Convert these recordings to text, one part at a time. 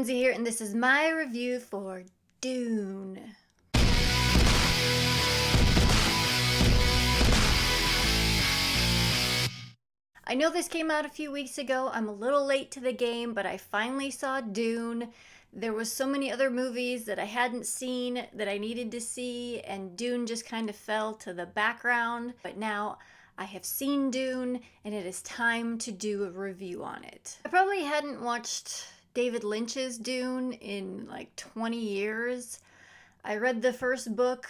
Lindsay here, and this is my review for Dune. I know this came out a few weeks ago. I'm a little late to the game, but I finally saw Dune. There was so many other movies that I hadn't seen that I needed to see, and Dune just kind of fell to the background. But now I have seen Dune, and it is time to do a review on it. I probably hadn't watched David Lynch's Dune in like 20 years. I read the first book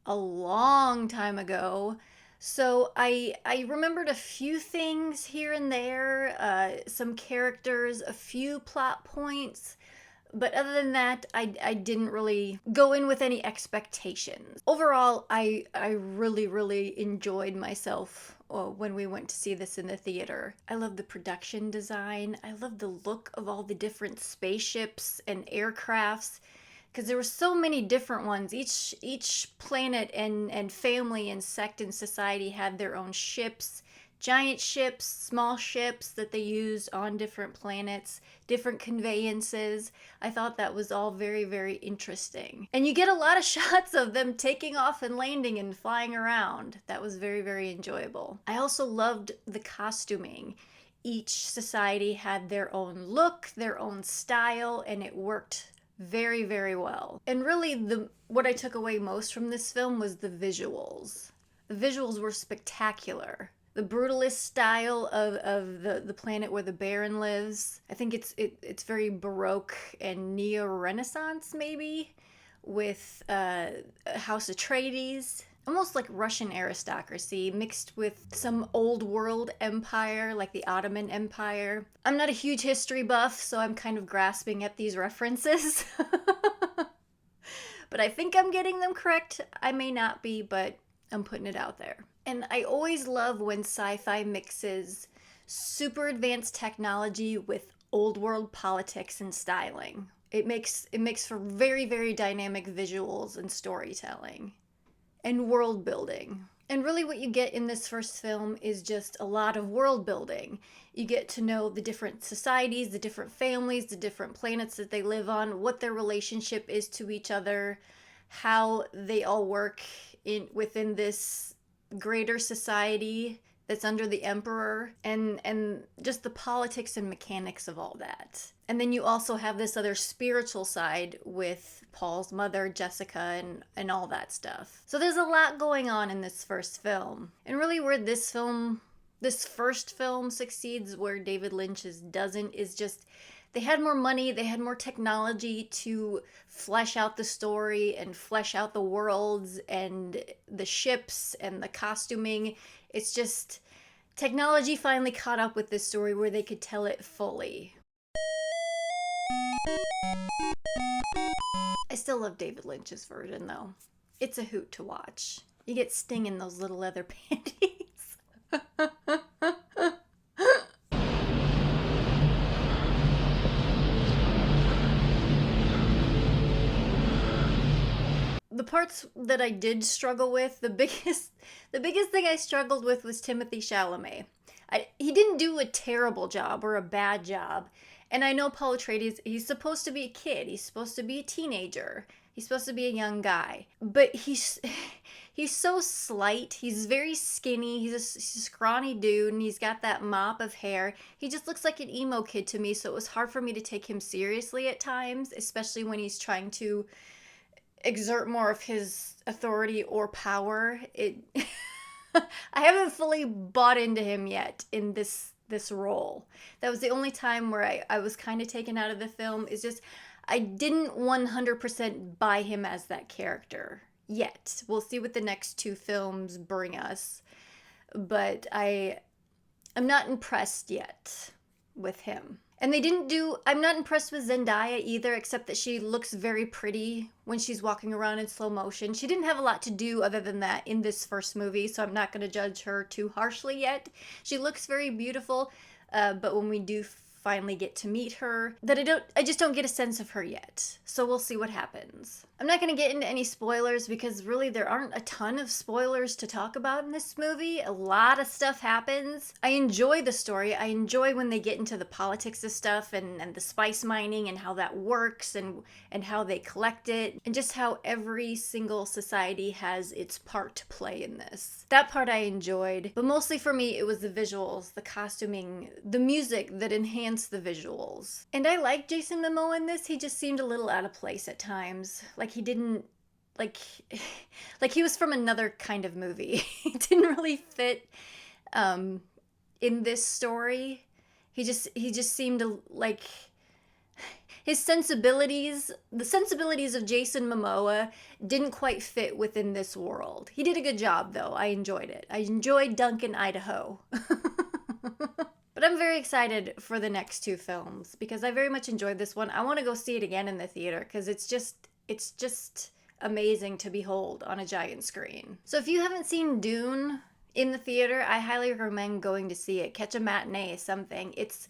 a long time ago, so I remembered a few things here and there, some characters, a few plot points, but other than that, I didn't really go in with any expectations. Overall, I really enjoyed myself when we went to see this in the theater. I love the production design. I love the look of all the different spaceships and aircrafts, because there were so many different ones. Each planet and family and sect and society had their own ships, giant ships, small ships that they used on different planets, different conveyances. I thought that was all very interesting. And you get a lot of shots of them taking off and landing and flying around. That was very enjoyable. I also loved the costuming. Each society had their own look, their own style, and it worked very well. And really what I took away most from this film was the visuals. The visuals were spectacular. The brutalist style of the planet where the Baron lives. I think it's very Baroque and Neo-Renaissance maybe, with House Atreides. Almost like Russian aristocracy mixed with some old world empire like the Ottoman Empire. I'm not a huge history buff, so I'm kind of grasping at these references. But I think I'm getting them correct. I may not be, but I'm putting it out there. And I always love when sci-fi mixes super advanced technology with old world politics and styling. It makes for very dynamic visuals and storytelling. And world building. And really what you get in this first film is just a lot of world building. You get to know the different societies, the different families, the different planets that they live on, what their relationship is to each other, how they all work within this greater society that's under the Emperor, and just the politics and mechanics of all that. And then you also have this other spiritual side with Paul's mother, Jessica, and all that stuff. So there's a lot going on in this first film. And really where this first film succeeds, where David Lynch's doesn't, is just they had more money, they had more technology to flesh out the story and flesh out the worlds and the ships and the costuming. It's just technology finally caught up with this story where they could tell it fully. I still love David Lynch's version though. It's a hoot to watch. You get Sting in those little leather panties. The parts that I did struggle with, the biggest thing I struggled with was Timothée Chalamet. He didn't do a terrible job or a bad job. And I know Paul Atreides, he's supposed to be a kid. He's supposed to be a teenager. He's supposed to be a young guy. But he's so slight. He's very skinny. He's a scrawny dude, and he's got that mop of hair. He just looks like an emo kid to me, so it was hard for me to take him seriously at times, especially when he's trying to exert more of his authority or power. I haven't fully bought into him yet in this role. That was the only time where I was kind of taken out of the film. Is just I didn't 100% buy him as that character yet. We'll see what the next two films bring us, but I'm not impressed yet with him. And I'm not impressed with Zendaya either, except that she looks very pretty when she's walking around in slow motion. She didn't have a lot to do other than that in this first movie, so I'm not going to judge her too harshly yet. She looks very beautiful, but when we do finally get to meet her, that I just don't get a sense of her yet. So we'll see what happens. I'm not going to get into any spoilers because really there aren't a ton of spoilers to talk about in this movie. A lot of stuff happens. I enjoy the story. I enjoy when they get into the politics of stuff and the spice mining and how that works and how they collect it and just how every single society has its part to play in this. That part I enjoyed, but mostly for me it was the visuals, the costuming, the music that enhanced the visuals. And I like Jason Momoa in this. He just seemed a little out of place at times. Like he didn't like he was from another kind of movie. He didn't really fit in this story. He just seemed to, like, his sensibilities, the sensibilities of Jason Momoa didn't quite fit within this world. He did a good job though. I enjoyed it. I enjoyed Duncan, Idaho. But I'm very excited for the next two films because I very much enjoyed this one. I want to go see it again in the theater because it's just amazing to behold on a giant screen. So if you haven't seen Dune in the theater, I highly recommend going to see it. Catch a matinee, something. It's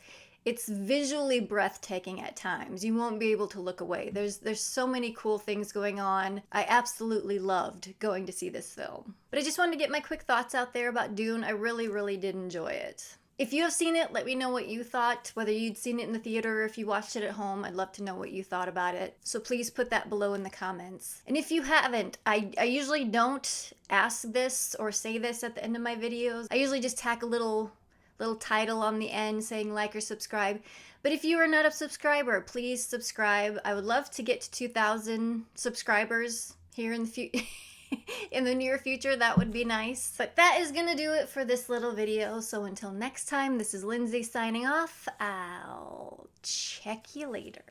visually breathtaking at times. You won't be able to look away. There's so many cool things going on. I absolutely loved going to see this film. But I just wanted to get my quick thoughts out there about Dune. I really, really did enjoy it. If you have seen it, let me know what you thought, whether you'd seen it in the theater or if you watched it at home. I'd love to know what you thought about it. So please put that below in the comments. And if you haven't, I usually don't ask this or say this at the end of my videos. I usually just tack a little title on the end saying like or subscribe. But if you are not a subscriber, please subscribe. I would love to get to 2,000 subscribers here in the in the near future. That would be nice. But that is gonna do it for this little video. So until next time, this is Lindsay signing off. I'll check you later.